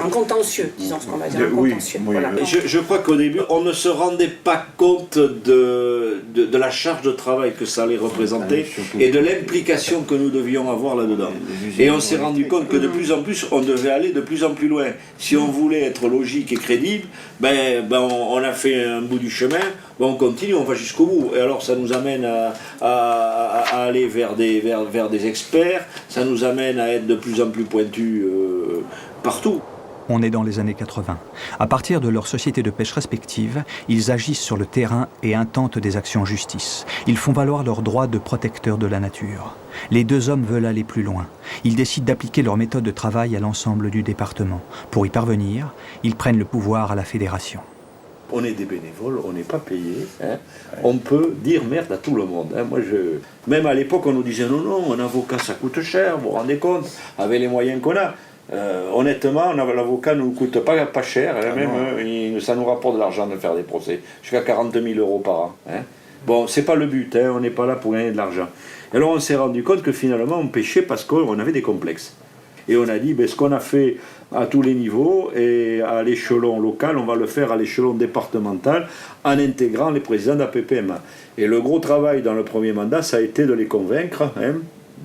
en contentieux, disons ce qu'on va dire, en contentieux. Voilà. Je crois qu'au début, on ne se rendait pas compte de la charge de travail que ça allait représenter et de l'implication que nous devions avoir là-dedans. Et on s'est rendu compte que de plus en plus, on devait aller de plus en plus plus loin. Si on voulait être logique et crédible, on a fait un bout du chemin, on continue, on va jusqu'au bout. Et alors ça nous amène à aller vers des experts, ça nous amène à être de plus en plus pointus partout. On est dans les années 80. À partir de leurs sociétés de pêche respectives, ils agissent sur le terrain et intentent des actions en justice. Ils font valoir leurs droits de protecteurs de la nature. Les deux hommes veulent aller plus loin. Ils décident d'appliquer leur méthode de travail à l'ensemble du département. Pour y parvenir, ils prennent le pouvoir à la fédération. On est des bénévoles, on n'est pas payés. Hein. On peut dire merde à tout le monde. Hein. Même à l'époque, on nous disait non, un avocat ça coûte cher, vous vous rendez compte, avec les moyens qu'on a. Honnêtement, l'avocat ne nous coûte pas cher, hein, ça nous rapporte de l'argent de faire des procès, jusqu'à 40 000 € par an. Hein. Bon, c'est pas le but, hein, on n'est pas là pour gagner de l'argent. Et alors on s'est rendu compte que finalement on pêchait parce qu'on avait des complexes. Et on a dit, ce qu'on a fait à tous les niveaux et à l'échelon local, on va le faire à l'échelon départemental en intégrant les présidents de la PPMA. Et le gros travail dans le premier mandat, ça a été de les convaincre, hein,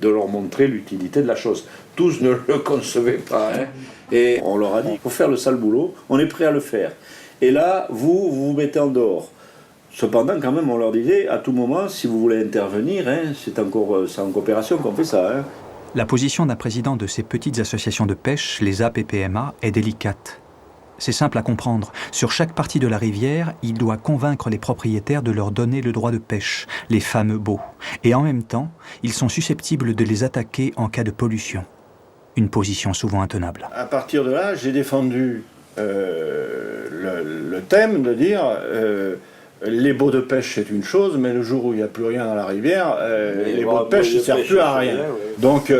de leur montrer l'utilité de la chose. Tous ne le concevaient pas. Hein. Et on leur a dit, il faut faire le sale boulot, on est prêt à le faire. Et là, vous mettez en dehors. Cependant, quand même, on leur disait, à tout moment, si vous voulez intervenir, hein, c'est en coopération qu'on fait ça. Hein. La position d'un président de ces petites associations de pêche, les APPMA, est délicate. C'est simple à comprendre. Sur chaque partie de la rivière, il doit convaincre les propriétaires de leur donner le droit de pêche, les fameux baux. Et en même temps, ils sont susceptibles de les attaquer en cas de pollution. Une position souvent intenable. À partir de là, j'ai défendu le thème de dire les baux de pêche c'est une chose, mais le jour où il n'y a plus rien dans la rivière, les baux de pêche ne servent plus à rien. Donc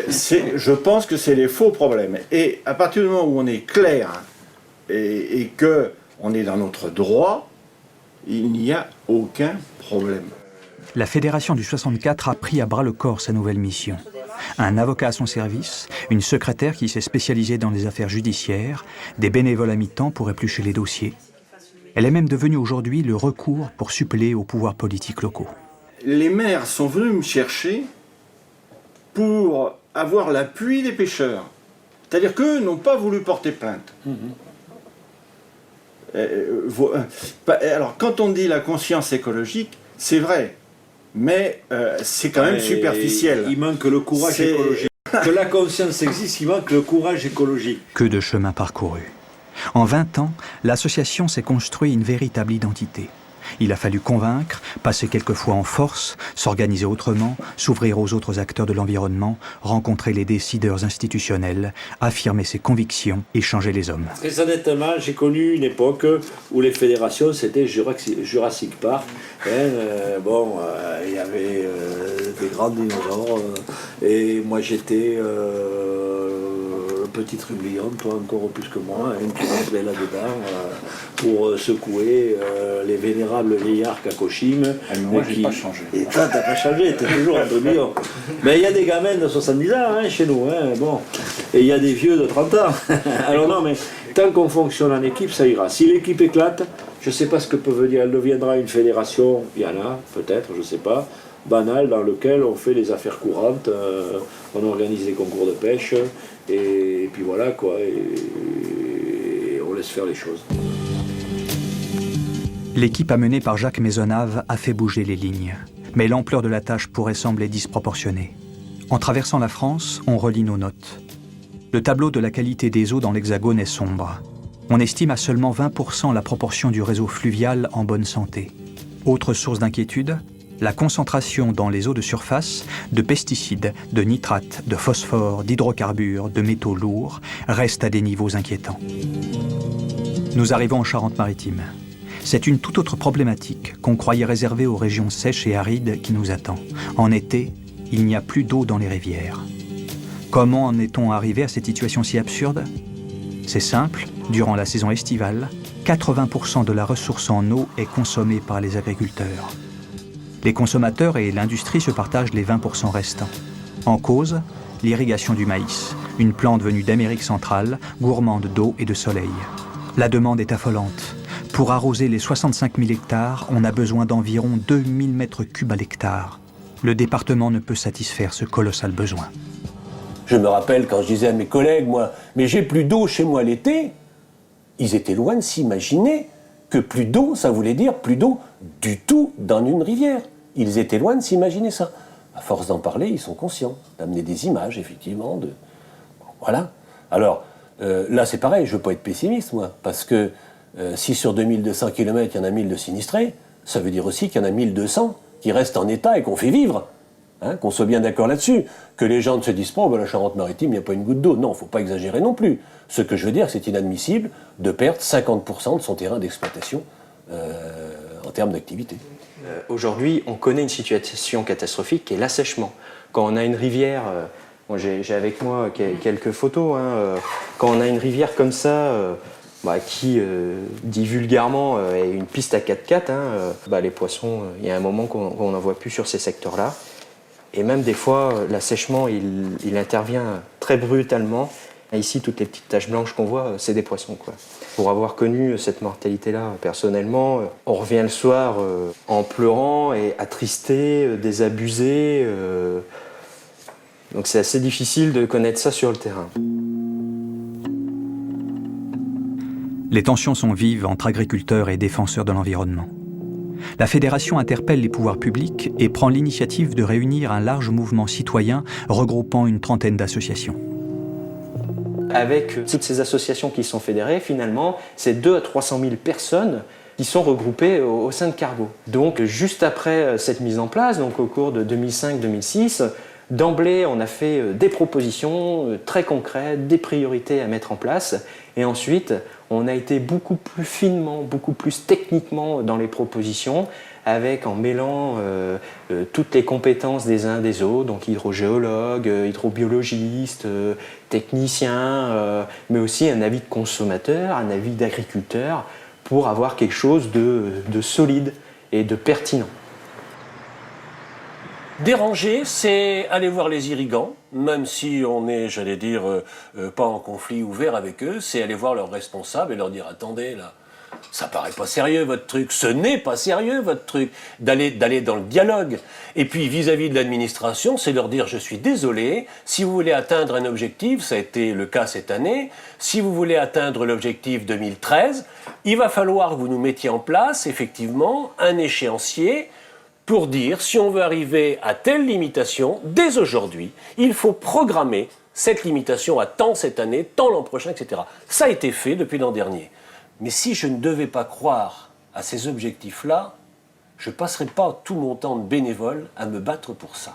je pense que c'est les faux problèmes. Et à partir du moment où on est clair et qu'on est dans notre droit, il n'y a aucun problème. La Fédération du 64 a pris à bras-le-corps sa nouvelle mission. Un avocat à son service, une secrétaire qui s'est spécialisée dans les affaires judiciaires, des bénévoles à mi-temps pour éplucher les dossiers. Elle est même devenue aujourd'hui le recours pour suppléer aux pouvoirs politiques locaux. Les maires sont venus me chercher pour avoir l'appui des pêcheurs. C'est-à-dire qu'eux n'ont pas voulu porter plainte. Alors, quand on dit la conscience écologique, c'est vrai, mais c'est quand même superficiel. Il manque le courage écologique. Que la conscience existe, il manque le courage écologique. Que de chemin parcouru. En 20 ans, l'association s'est construite une véritable identité. Il a fallu convaincre, passer quelquefois en force, s'organiser autrement, s'ouvrir aux autres acteurs de l'environnement, rencontrer les décideurs institutionnels, affirmer ses convictions et changer les hommes. Très honnêtement, j'ai connu une époque où les fédérations, c'était Jurassic Park. Il y avait des grands dinosaures. Et moi, j'étais petit trublion, toi encore plus que moi, qui rentrait là-dedans pour secouer les vénérables vieillards Kakoshim. Moi, j'ai pas changé. Et toi, t'as pas changé, t'es toujours un trublion. Mais il y a des gamins de 70 ans chez nous, bon. Et il y a des vieux de 30 ans. Alors non, mais tant qu'on fonctionne en équipe, ça ira. Si l'équipe éclate, je sais pas ce que peut dire, elle deviendra une fédération, il y en a, peut-être, je sais pas, banale, dans lequel on fait les affaires courantes, on organise des concours de pêche, et puis voilà quoi, et on laisse faire les choses. L'équipe amenée par Jacques Maisonnave a fait bouger les lignes. Mais l'ampleur de la tâche pourrait sembler disproportionnée. En traversant la France, on relit nos notes. Le tableau de la qualité des eaux dans l'Hexagone est sombre. On estime à seulement 20% la proportion du réseau fluvial en bonne santé. Autre source d'inquiétude, la concentration dans les eaux de surface de pesticides, de nitrates, de phosphore, d'hydrocarbures, de métaux lourds reste à des niveaux inquiétants. Nous arrivons en Charente-Maritime. C'est une toute autre problématique qu'on croyait réservée aux régions sèches et arides qui nous attend. En été, il n'y a plus d'eau dans les rivières. Comment en est-on arrivé à cette situation si absurde? C'est simple, durant la saison estivale, 80% de la ressource en eau est consommée par les agriculteurs. Les consommateurs et l'industrie se partagent les 20% restants. En cause, l'irrigation du maïs, une plante venue d'Amérique centrale, gourmande d'eau et de soleil. La demande est affolante. Pour arroser les 65 000 hectares, on a besoin d'environ 2000 mètres cubes à l'hectare. Le département ne peut satisfaire ce colossal besoin. Je me rappelle quand je disais à mes collègues, moi, mais j'ai plus d'eau chez moi l'été, ils étaient loin de s'imaginer que plus d'eau, ça voulait dire plus d'eau du tout dans une rivière. Ils étaient loin de s'imaginer ça. À force d'en parler, ils sont conscients, d'amener des images, effectivement, de... Voilà. Alors, là, c'est pareil, je ne veux pas être pessimiste, moi, parce que si sur 2200 km, il y en a 1000 de sinistrés, ça veut dire aussi qu'il y en a 1200 qui restent en état et qu'on fait vivre. Hein, qu'on soit bien d'accord là-dessus. Que les gens ne se disent pas, oh, ben, la Charente-Maritime, il n'y a pas une goutte d'eau. Non, il ne faut pas exagérer non plus. Ce que je veux dire, c'est inadmissible de perdre 50% de son terrain d'exploitation en termes d'activité. Aujourd'hui, on connaît une situation catastrophique qui est l'assèchement. Quand on a une rivière, j'ai avec moi quelques photos, hein, quand on a une rivière comme ça, qui, dit vulgairement, est une piste à 4x4, hein, les poissons, il y a un moment qu'on n'en voit plus sur ces secteurs-là. Et même des fois, l'assèchement, il intervient très brutalement. Ici, toutes les petites taches blanches qu'on voit, c'est des poissons, quoi. Pour avoir connu cette mortalité-là, personnellement, on revient le soir en pleurant et attristé, désabusé. Donc c'est assez difficile de connaître ça sur le terrain. Les tensions sont vives entre agriculteurs et défenseurs de l'environnement. La fédération interpelle les pouvoirs publics et prend l'initiative de réunir un large mouvement citoyen regroupant une trentaine d'associations. Avec toutes ces associations qui sont fédérées, finalement, c'est 200 à 300 000 personnes qui sont regroupées au sein de Cargo. Donc, juste après cette mise en place, donc au cours de 2005-2006, d'emblée, on a fait des propositions très concrètes, des priorités à mettre en place. Et ensuite, on a été beaucoup plus finement, beaucoup plus techniquement dans les propositions, en mêlant toutes les compétences des uns des autres, donc hydrogéologues, hydrobiologistes, techniciens, mais aussi un avis de consommateur, un avis d'agriculteur, pour avoir quelque chose de solide et de pertinent. Déranger, c'est aller voir les irrigants, même si on n'est, j'allais dire, pas en conflit ouvert avec eux, c'est aller voir leurs responsables et leur dire « Attendez, là, ça paraît pas sérieux votre truc, ce n'est pas sérieux votre truc », d'aller dans le dialogue. Et puis vis-à-vis de l'administration, c'est leur dire « Je suis désolé, si vous voulez atteindre un objectif, ça a été le cas cette année, si vous voulez atteindre l'objectif 2013, il va falloir que vous nous mettiez en place, effectivement, un échéancier pour dire, si on veut arriver à telle limitation, dès aujourd'hui, il faut programmer cette limitation à tant cette année, tant l'an prochain, etc. Ça a été fait depuis l'an dernier. Mais si je ne devais pas croire à ces objectifs-là, je ne passerais pas tout mon temps de bénévole à me battre pour ça.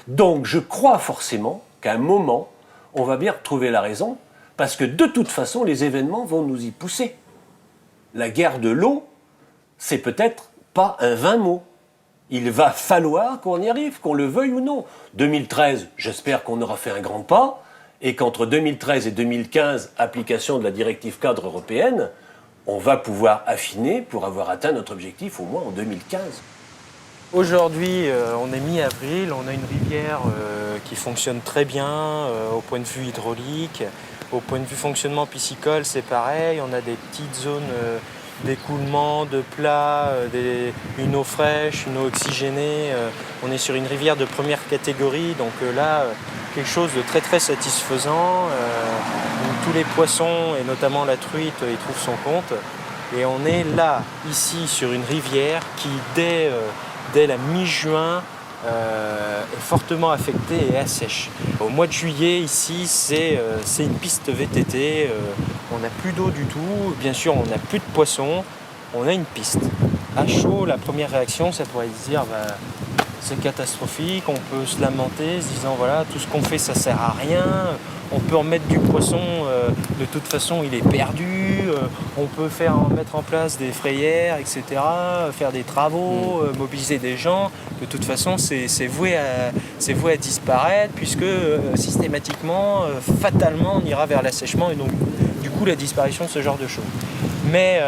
Donc je crois forcément qu'à un moment, on va bien retrouver la raison, parce que de toute façon, les événements vont nous y pousser. La guerre de l'eau, c'est peut-être pas un vain mot. Il va falloir qu'on y arrive, qu'on le veuille ou non. 2013, j'espère qu'on aura fait un grand pas, et qu'entre 2013 et 2015, application de la directive cadre européenne, on va pouvoir affiner pour avoir atteint notre objectif au moins en 2015. Aujourd'hui, on est mi-avril, on a une rivière qui fonctionne très bien au point de vue hydraulique. Au point de vue fonctionnement piscicole, c'est pareil, on a des petites zones d'écoulement, de plat, une eau fraîche, une eau oxygénée. On est sur une rivière de première catégorie, donc là, quelque chose de très très satisfaisant. Où tous les poissons, et notamment la truite, y trouvent son compte. Et on est là, ici, sur une rivière qui, dès la mi-juin, est fortement affectée et assèche. Au mois de juillet, ici, c'est une piste VTT. On n'a plus d'eau du tout. Bien sûr, on n'a plus de poissons. On a une piste. À chaud, la première réaction, ça pourrait se dire c'est catastrophique. On peut se lamenter, se disant voilà, tout ce qu'on fait, ça sert à rien. On peut remettre du poisson, de toute façon il est perdu, on peut mettre en place des frayères, etc., faire des travaux, mobiliser des gens. De toute façon c'est voué à disparaître puisque systématiquement, fatalement on ira vers l'assèchement et donc du coup la disparition de ce genre de choses. Mais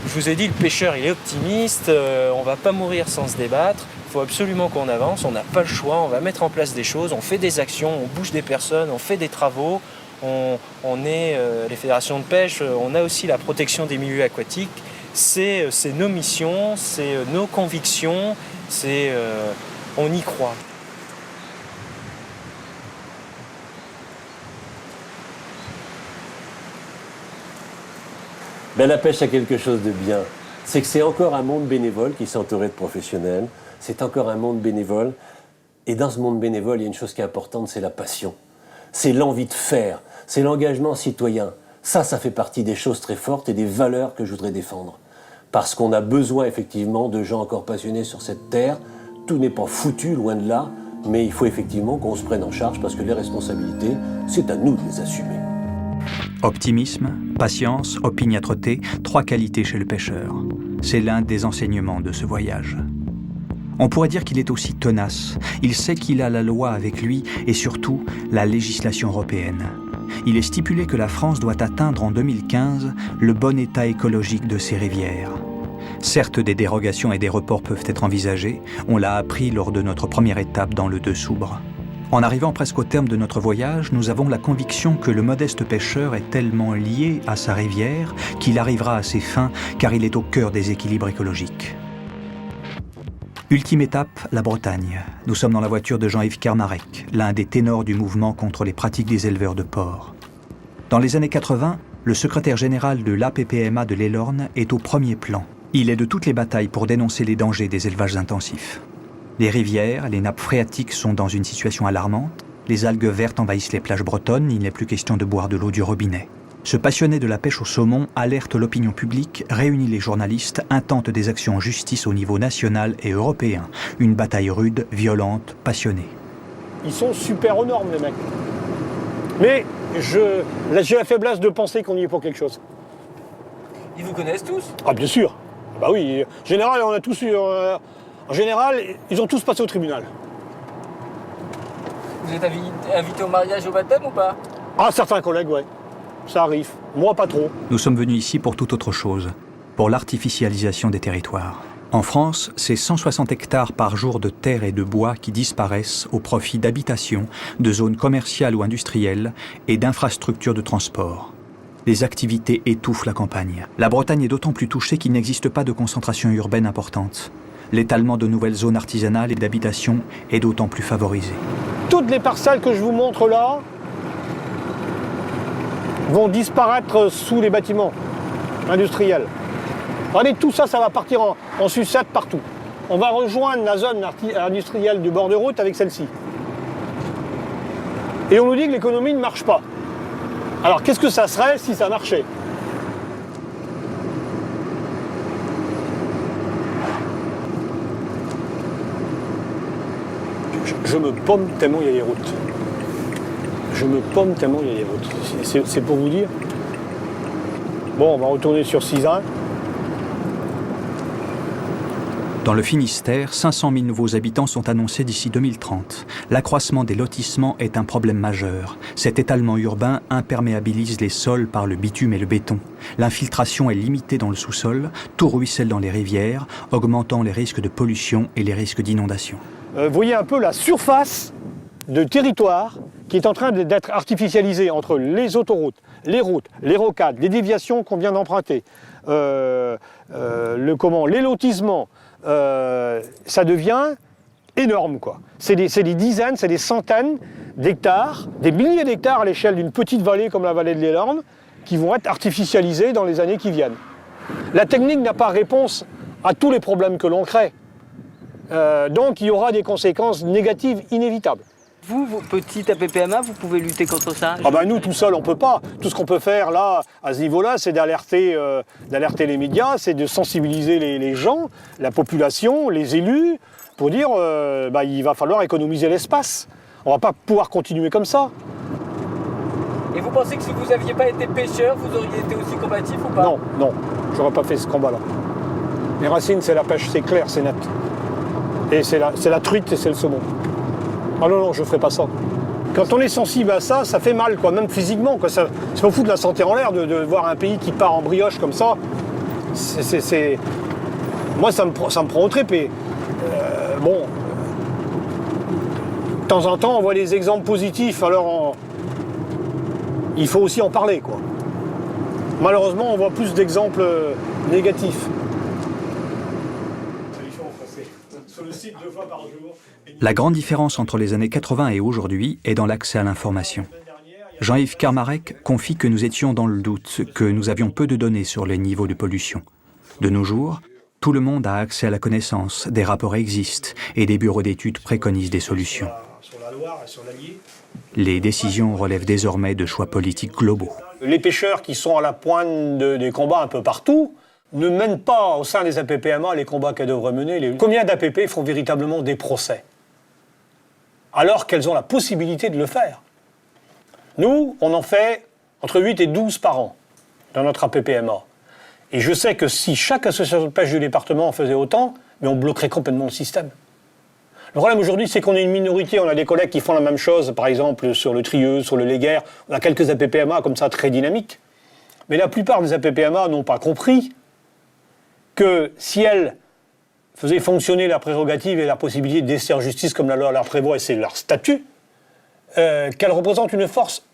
je vous ai dit, le pêcheur il est optimiste, on ne va pas mourir sans se débattre. Il faut absolument qu'on avance, on n'a pas le choix, on va mettre en place des choses, on fait des actions, on bouge des personnes, on fait des travaux, les fédérations de pêche, on a aussi la protection des milieux aquatiques, c'est nos missions, c'est nos convictions, on y croit. Ben, la pêche a quelque chose de bien. C'est que c'est encore un monde bénévole qui s'est entouré de professionnels. C'est encore un monde bénévole. Et dans ce monde bénévole, il y a une chose qui est importante, c'est la passion. C'est l'envie de faire. C'est l'engagement citoyen. Ça fait partie des choses très fortes et des valeurs que je voudrais défendre. Parce qu'on a besoin effectivement de gens encore passionnés sur cette terre. Tout n'est pas foutu, loin de là. Mais il faut effectivement qu'on se prenne en charge parce que les responsabilités, c'est à nous de les assumer. Optimisme, patience, opiniâtreté, 3 qualités chez le pêcheur. C'est l'un des enseignements de ce voyage. On pourrait dire qu'il est aussi tenace. Il sait qu'il a la loi avec lui et surtout la législation européenne. Il est stipulé que la France doit atteindre en 2015 le bon état écologique de ses rivières. Certes, des dérogations et des reports peuvent être envisagés. On l'a appris lors de notre première étape dans le Deux-Soubres. En arrivant presque au terme de notre voyage, nous avons la conviction que le modeste pêcheur est tellement lié à sa rivière qu'il arrivera à ses fins car il est au cœur des équilibres écologiques. Ultime étape, la Bretagne. Nous sommes dans la voiture de Jean-Yves Kermarec, l'un des ténors du mouvement contre les pratiques des éleveurs de porcs. Dans les années 80, le secrétaire général de l'APPMA de l'Elorn est au premier plan. Il est de toutes les batailles pour dénoncer les dangers des élevages intensifs. Les rivières, les nappes phréatiques sont dans une situation alarmante. Les algues vertes envahissent les plages bretonnes, il n'est plus question de boire de l'eau du robinet. Ce passionné de la pêche au saumon alerte l'opinion publique, réunit les journalistes, intente des actions en justice au niveau national et européen. Une bataille rude, violente, passionnée. Ils sont super aux normes, les mecs. Mais j'ai la faiblesse de penser qu'on y est pour quelque chose. Ils vous connaissent tous? Ah bien sûr. Bah oui, en général, on a tous eu... en général, ils ont tous passé au tribunal. Vous êtes invité au mariage, au baptême ou pas? Ah, certains collègues, ouais. Ça arrive. Moi, pas trop. Nous sommes venus ici pour toute autre chose, pour l'artificialisation des territoires. En France, c'est 160 hectares par jour de terre et de bois qui disparaissent au profit d'habitations, de zones commerciales ou industrielles et d'infrastructures de transport. Les activités étouffent la campagne. La Bretagne est d'autant plus touchée qu'il n'existe pas de concentration urbaine importante. L'étalement de nouvelles zones artisanales et d'habitation est d'autant plus favorisé. Toutes les parcelles que je vous montre là vont disparaître sous les bâtiments industriels. Regardez, tout ça, ça va partir en sucette partout. On va rejoindre la zone industrielle du bord de route avec celle-ci. Et on nous dit que l'économie ne marche pas. Alors qu'est-ce que ça serait si ça marchait? Je me pomme tellement il y a des routes. Je me pomme tellement il y a des routes. C'est pour vous dire. Bon, on va retourner sur Cisin. Dans le Finistère, 500 000 nouveaux habitants sont annoncés d'ici 2030. L'accroissement des lotissements est un problème majeur. Cet étalement urbain imperméabilise les sols par le bitume et le béton. L'infiltration est limitée dans le sous-sol, tout ruisselle dans les rivières, augmentant les risques de pollution et les risques d'inondation. Vous voyez un peu la surface de territoire qui est en train d'être artificialisée entre les autoroutes, les routes, les rocades, les déviations qu'on vient d'emprunter, les lotissements. Ça devient énorme, quoi. C'est des dizaines, c'est des centaines d'hectares, des milliers d'hectares à l'échelle d'une petite vallée comme la vallée de l'Elorn, qui vont être artificialisés dans les années qui viennent. La technique n'a pas réponse à tous les problèmes que l'on crée. Donc il y aura des conséquences négatives inévitables. Vous, petit APPMA, vous pouvez lutter contre ça? Ah ben nous, tout seul, on ne peut pas. Tout ce qu'on peut faire là, à ce niveau-là, c'est d'alerter les médias, c'est de sensibiliser les gens, la population, les élus, pour dire il va falloir économiser l'espace. On ne va pas pouvoir continuer comme ça. Et vous pensez que si vous n'aviez pas été pêcheur, vous auriez été aussi combatif ou pas? Non, non, j'aurais pas fait ce combat-là. Les racines, c'est la pêche, c'est clair, c'est net. Et c'est la truite et c'est le saumon. Ah non, non, je ne ferai pas ça. Quand on est sensible à ça, ça fait mal, quoi, même physiquement. Quoi. Ça me fout de la santé en l'air de voir un pays qui part en brioche comme ça. Moi, ça me prend au trip. Et, de temps en temps, on voit des exemples positifs, alors il faut aussi en parler, quoi. Malheureusement, on voit plus d'exemples négatifs. La grande différence entre les années 80 et aujourd'hui est dans l'accès à l'information. Jean-Yves Karmarek confie que nous étions dans le doute, que nous avions peu de données sur les niveaux de pollution. De nos jours, tout le monde a accès à la connaissance, des rapports existent et des bureaux d'études préconisent des solutions. Les décisions relèvent désormais de choix politiques globaux. Les pêcheurs qui sont à la pointe des combats un peu partout ne mènent pas au sein des APPMA les combats qu'elles devraient mener. Combien d'APP font véritablement des procès alors qu'elles ont la possibilité de le faire? Nous, on en fait entre 8 et 12 par an dans notre APPMA. Et je sais que si chaque association de pêche du département en faisait autant, mais on bloquerait complètement le système. Le problème aujourd'hui, c'est qu'on est une minorité. On a des collègues qui font la même chose, par exemple sur le Trieux, sur le Léguerre. On a quelques APPMA comme ça très dynamiques. Mais la plupart des APPMA n'ont pas compris que si elles faisaient fonctionner la prérogative et la possibilité d'essayer en justice comme la loi leur prévoit, et c'est leur statut, qu'elles représentent une force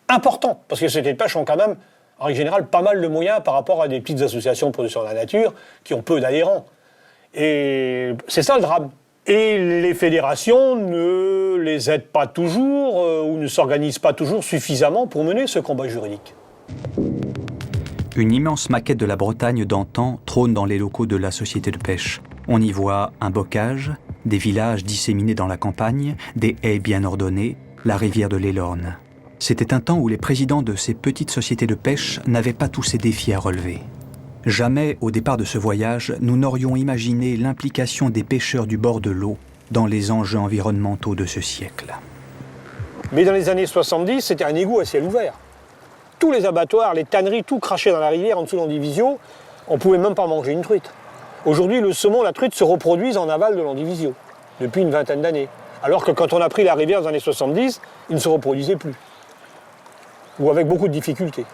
importante. Parce que les sociétés de pêche ont quand même, en règle générale, pas mal de moyens par rapport à des petites associations de protection de la nature qui ont peu d'adhérents. Et c'est ça le drame. Et les fédérations ne les aident pas toujours ou ne s'organisent pas toujours suffisamment pour mener ce combat juridique. Une immense maquette de la Bretagne d'antan trône dans les locaux de la société de pêche. On y voit un bocage, des villages disséminés dans la campagne, des haies bien ordonnées, la rivière de l'Élorne. C'était un temps où les présidents de ces petites sociétés de pêche n'avaient pas tous ces défis à relever. Jamais, au départ de ce voyage, nous n'aurions imaginé l'implication des pêcheurs du bord de l'eau dans les enjeux environnementaux de ce siècle. Mais dans les années 70, c'était un égout à ciel ouvert. Tous les abattoirs, les tanneries, tout craché dans la rivière en dessous de l'Andivisio, on ne pouvait même pas manger une truite. Aujourd'hui, le saumon, la truite se reproduisent en aval de l'Andivisio, depuis une vingtaine d'années. Alors que quand on a pris la rivière dans les années 70, ils ne se reproduisaient plus. Ou avec beaucoup de difficultés.